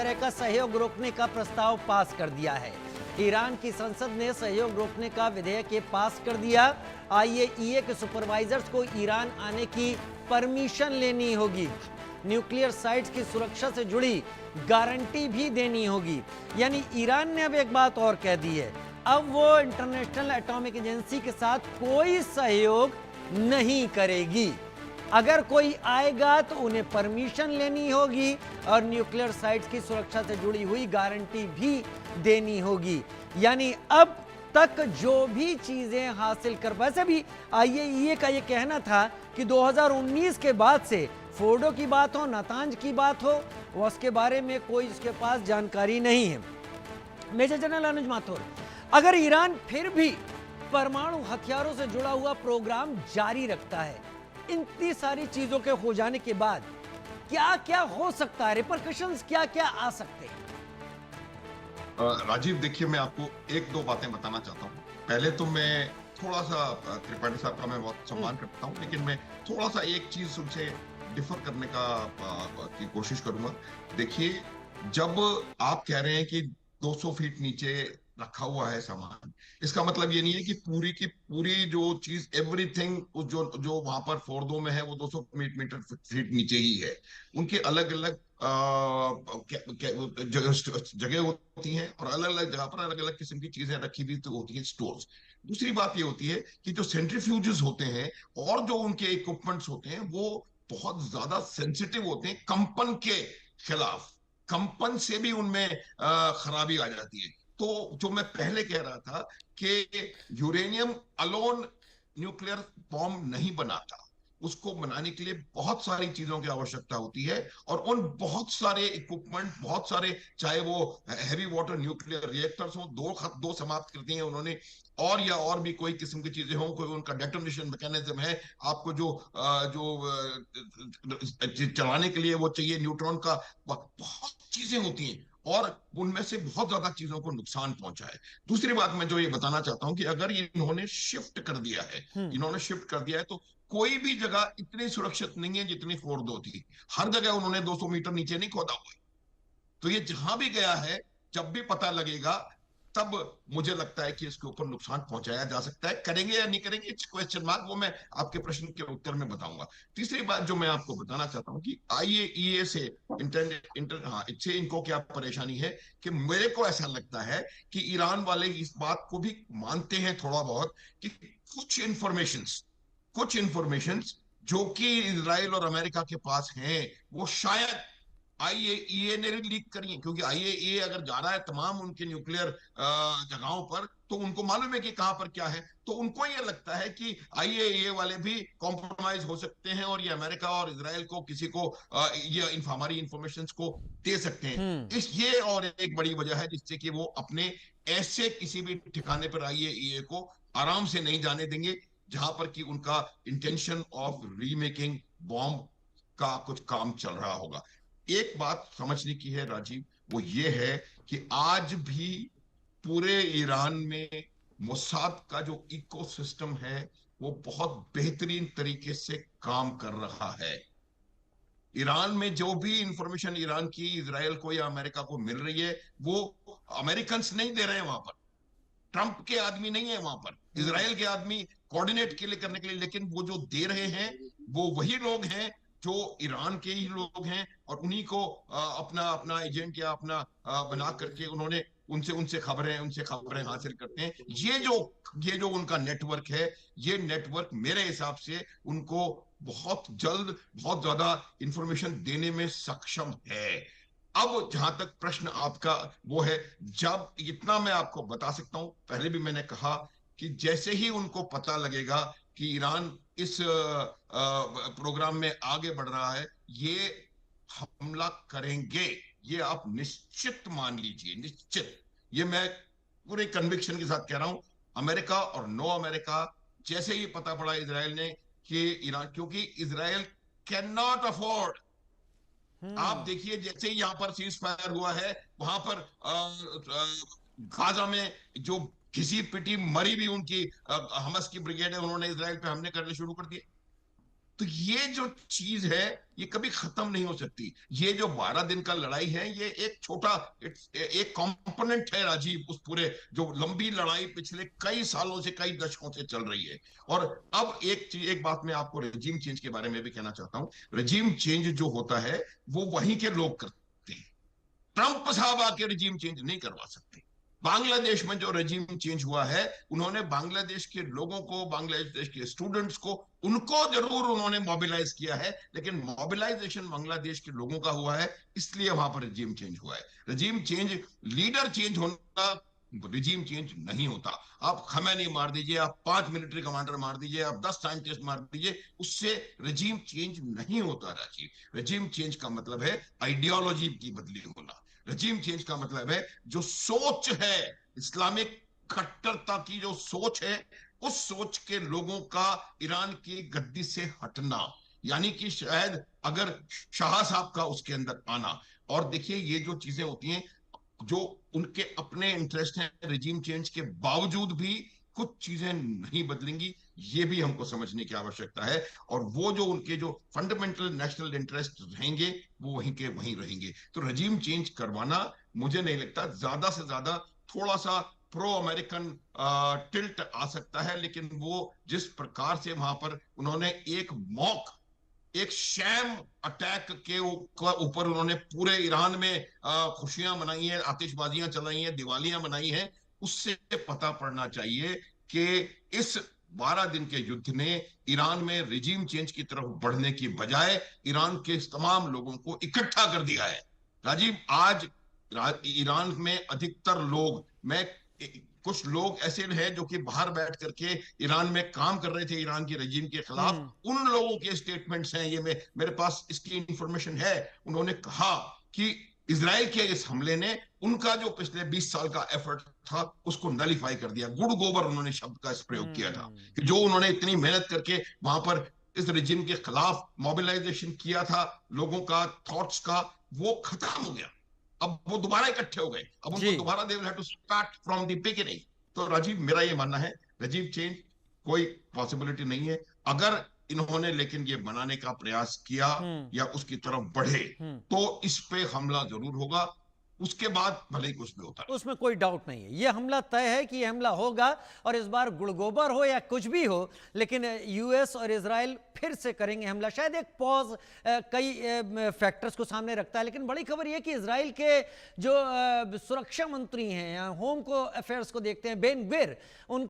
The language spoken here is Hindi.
तरह का सहयोग रोकने का प्रस्ताव पास कर दिया है। ईरान की संसद ने सहयोग रोकने का विधेयक पास कर दिया। आईएईए के सुपरवाइजर्स को ईरान आने की परमिशन लेनी होगी। न्यूक्लियर साइट्स की सुरक्षा से जुड़ी गारंटी भी देनी होगी। यानी ईरान ने अब एक बात और कह दी है, अब वो इंटरनेशनल एटॉमिक एजेंसी के साथ कोई सहयोग नहीं करेगी। अगर कोई आएगा तो उन्हें परमिशन लेनी होगी और न्यूक्लियर साइट्स की सुरक्षा से जुड़ी हुई गारंटी भी देनी होगी। यानी अब तक जो भी चीजें हासिल कर, वैसे भी आईएईए का यह कहना था कि 2019 के बाद से फोर्डो की बात हो, नातांज की बात हो, वो उसके बारे में कोई उसके पास जानकारी नहीं है। मेजर जनरल अनुज माथुर, अगर ईरान फिर भी परमाणु हथियारों से जुड़ा हुआ प्रोग्राम जारी रखता है, इतनी सारी चीजों के हो जाने के बाद क्या क्या हो सकता है, रिपरकशंस क्या क्या आ सकते हैं? राजीव, देखिए, मैं आपको एक दो बातें बताना चाहता हूँ। पहले तो मैं थोड़ा सा त्रिपाठी साहब का मैं बहुत सम्मान करता हूँ, लेकिन मैं थोड़ा सा एक चीज उनसे डिफर करने की कोशिश करूंगा। देखिए, जब आप कह रहे हैं कि 200 फीट नीचे रखा हुआ है सामान, इसका मतलब ये नहीं है कि पूरी की पूरी जो चीज एवरीथिंग जो जो वहां पर फोर्दो में है वो 200 मीटर फीट नीचे ही है। उनके अलग अलग जगह होती हैं और अलग अलग जगह पर अलग अलग किस्म की चीजें रखी हुई तो होती हैं, स्टोर्स। दूसरी बात ये होती है कि जो सेंट्रीफ्यूजेस होते हैं और जो उनके इक्विपमेंट्स होते हैं वो बहुत ज्यादा सेंसिटिव होते हैं कंपन के खिलाफ। कंपन से भी उनमें खराबी आ जाती है। तो जो मैं पहले कह रहा था कि यूरेनियम अलोन न्यूक्लियर बॉम्ब नहीं बनाता, उसको बनाने के लिए बहुत सारी चीजों की आवश्यकता होती है और उन बहुत सारे इक्विपमेंट, बहुत सारे, चाहे वो हैवी वाटर न्यूक्लियर रिएक्टर्स हो, दो समाप्त कर दिए हैं उन्होंने, और या और भी कोई किस्म की चीजें हों, कोई उनका डेटोनेशन मैकेनिज्म है, आपको चलाने के लिए वो चाहिए न्यूट्रॉन का, बहुत चीजें होती हैं और उनमें से बहुत ज्यादा चीजों को नुकसान पहुंचा है। दूसरी बात मैं जो ये बताना चाहता हूं कि अगर इन्होंने शिफ्ट कर दिया है, तो कोई भी जगह इतनी सुरक्षित नहीं है जितनी फोर्दो थी। हर जगह उन्होंने 200 मीटर नीचे नहीं खोदा हुआ है। तो ये जहां भी गया है, जब भी पता लगेगा, तब मुझे लगता है कि इसके ऊपर नुकसान पहुंचाया जा सकता है। करेंगे या नहीं करेंगे, इट्स क्वेश्चन मार्क, वो मैं आपके प्रश्न के उत्तर में बताऊंगा। तीसरी बात जो मैं आपको बताना चाहता हूं कि आईएईए से इससे इनको क्या परेशानी है कि मेरे को ऐसा लगता है कि ईरान वाले इस बात को भी मानते हैं थोड़ा बहुत कि कुछ इंफॉर्मेशंस जो कि इजराइल और अमेरिका के पास हैं, वो शायद आईएईए ने भी लीक करी है। क्योंकि आईएईए अगर जा रहा है तमाम उनके न्यूक्लियर जगहों पर, तो उनको मालूम है कि कहां पर क्या है। तो उनको ये लगता है कि आईएईए वाले भी कॉम्प्रोमाइज हो सकते हैं और ये अमेरिका और इजराइल को किसी को ये हमारी इंफॉर्मेशन को दे सकते हैं। ये और एक बड़ी वजह है जिससे कि वो अपने ऐसे किसी भी ठिकाने पर आईएईए को आराम से नहीं जाने देंगे जहां पर कि उनका इंटेंशन ऑफ रीमेकिंग बॉम्ब का कुछ काम चल रहा होगा। एक बात समझने की है राजीव, वो ये है कि आज भी पूरे ईरान में मोसाद का जो इकोसिस्टम है वो बहुत बेहतरीन तरीके से काम कर रहा है। ईरान में जो भी इंफॉर्मेशन ईरान की इजराइल को या अमेरिका को मिल रही है, वो अमेरिकन नहीं दे रहे हैं वहां पर, ट्रंप के आदमी नहीं है वहां पर, इजराइल के आदमी कोऑर्डिनेट के लिए करने के लिए, लेकिन वो जो दे रहे हैं वो वही लोग हैं जो ईरान के ही लोग हैं और उन्हीं को अपना अपना एजेंट या अपना बना करके उन्होंने उनसे खबरें हासिल करते हैं। ये जो उनका नेटवर्क है, ये नेटवर्क मेरे हिसाब से उनको बहुत जल्द बहुत ज्यादा इंफॉर्मेशन देने में सक्षम है। अब जहां तक प्रश्न आपका वो है, जब इतना मैं आपको बता सकता हूं, पहले भी मैंने कहा कि जैसे ही उनको पता लगेगा कि ईरान इस प्रोग्राम में आगे बढ़ रहा है, ये हमला करेंगे। ये आप निश्चित मान लीजिए, निश्चित। ये मैं पूरे कन्विक्शन के साथ कह रहा हूं। अमेरिका और नो अमेरिका, जैसे ही पता पड़ा इसराइल ने कि ईरान, क्योंकि इसराइल कैन नॉट अफोर्ड, आप देखिए जैसे ही यहां पर सीज फायर हुआ है, वहां पर गाजा में जो घिसी पिटी मरी भी उनकी हमस की ब्रिगेड है, उन्होंने इसराइल पे हमले करने शुरू कर दिए। तो ये जो चीज है ये कभी खत्म नहीं हो सकती। ये जो 12 दिन का लड़ाई है ये एक छोटा एक कंपोनेंट है राजीव, उस पूरे जो लंबी लड़ाई पिछले कई सालों से, कई दशकों से चल रही है। और अब एक चीज, एक बात मैं आपको रजीम चेंज के बारे में भी कहना चाहता हूं। रजीम चेंज जो होता है वो वहीं के लोग करते हैं। ट्रंप साहब आके रजीम चेंज नहीं करवा सकते। बांग्लादेश में जो रजीम चेंज हुआ है, उन्होंने बांग्लादेश के लोगों को, बांग्लादेश के स्टूडेंट्स को, उनको जरूर उन्होंने मोबिलाइज किया है, लेकिन मोबिलाइजेशन बांग्लादेश के लोगों का हुआ है, इसलिए वहां पर रजीम चेंज हुआ है। रजीम चेंज, लीडर चेंज होना रजीम चेंज नहीं होता। आप खमैनी मार दीजिए, आप 5 मिलिट्री कमांडर मार दीजिए, आप 10 साइंटिस्ट मार दीजिए, उससे रजीम चेंज नहीं होता राजीव। रजीम चेंज का मतलब है आइडियोलॉजी की बदली होना। रजीम चेंज का मतलब है जो सोच है, इस्लामिक कट्टरता की जो सोच है, उस सोच के लोगों का ईरान की गद्दी से हटना, यानी कि शायद अगर शाह साहब का उसके अंदर आना। और देखिए ये जो चीजें होती हैं, जो उनके अपने इंटरेस्ट हैं, रिजीम चेंज के बावजूद भी कुछ चीजें नहीं बदलेंगी, ये भी हमको समझने की आवश्यकता है। और वो जो उनके जो फंडामेंटल नेशनल इंटरेस्ट रहेंगे वो वहीं के वहीं रहेंगे। तो रजीम चेंज करवाना मुझे नहीं लगता, ज्यादा से ज्यादा थोड़ा सा प्रो अमेरिकन टिल्ट आ सकता है, लेकिन वो जिस प्रकार से वहां पर उन्होंने एक मॉक, एक शैम अटैक के ऊपर उन्होंने पूरे ईरान में खुशियां मनाई हैं, आतिशबाजियां चलाई हैं, दिवालियां मनाई हैं, उससे पता पड़ना चाहिए कि इस 12 दिन के युद्ध ने ईरान में रिजीम चेंज की तरफ बढ़ने की बजाय ईरान के तमाम लोगों को इकट्ठा कर दिया है। राजीव, आज ईरान में अधिकतर लोग, मैं, कुछ लोग ऐसे हैं जो कि बाहर बैठ करके ईरान में काम कर रहे थे ईरान के रजीम के खिलाफ, उन लोगों के स्टेटमेंट्स हैं ये, मेरे पास इसकी इंफॉर्मेशन है। उन्होंने कहा कि इजराइल के इस हमले ने उनका जो पिछले 20 साल का एफर्ट था उसको नलीफाई कर दिया। गुड़ गोबर उन्होंने शब्द का प्रयोग किया था कि जो उन्होंने इतनी मेहनत करके वहां पर इस रिजिम के खिलाफ मोबिलाइजेशन किया था लोगों का, थॉट्स का, वो खत्म हो गया। अब वो दोबारा इकट्ठे हो गए, अब उनको दोबारा they will have to start from the beginning. तो राजीव, मेरा ये मानना है रजीव चेंज कोई पॉसिबिलिटी नहीं है। अगर इन्होंने लेकिन ये बनाने का प्रयास किया या उसकी तरफ बढ़े तो इस पे हमला जरूर होगा, उसके बाद भले ही कुछ भी होता है, उसमें कोई डाउट नहीं है। यह हमला तय है कि यह हमला होगा, और इस बार गुड़गोबर हो या कुछ भी हो, लेकिन यूएस और इजराइल फिर से करेंगे हमला। शायद एक पॉज कई फैक्टर्स को सामने रखता है, लेकिन बड़ी खबर यह कि इजराइल के जो सुरक्षा मंत्री हैं, होम को अफेयर्स को देखते हैं, बेन ग्विर, उन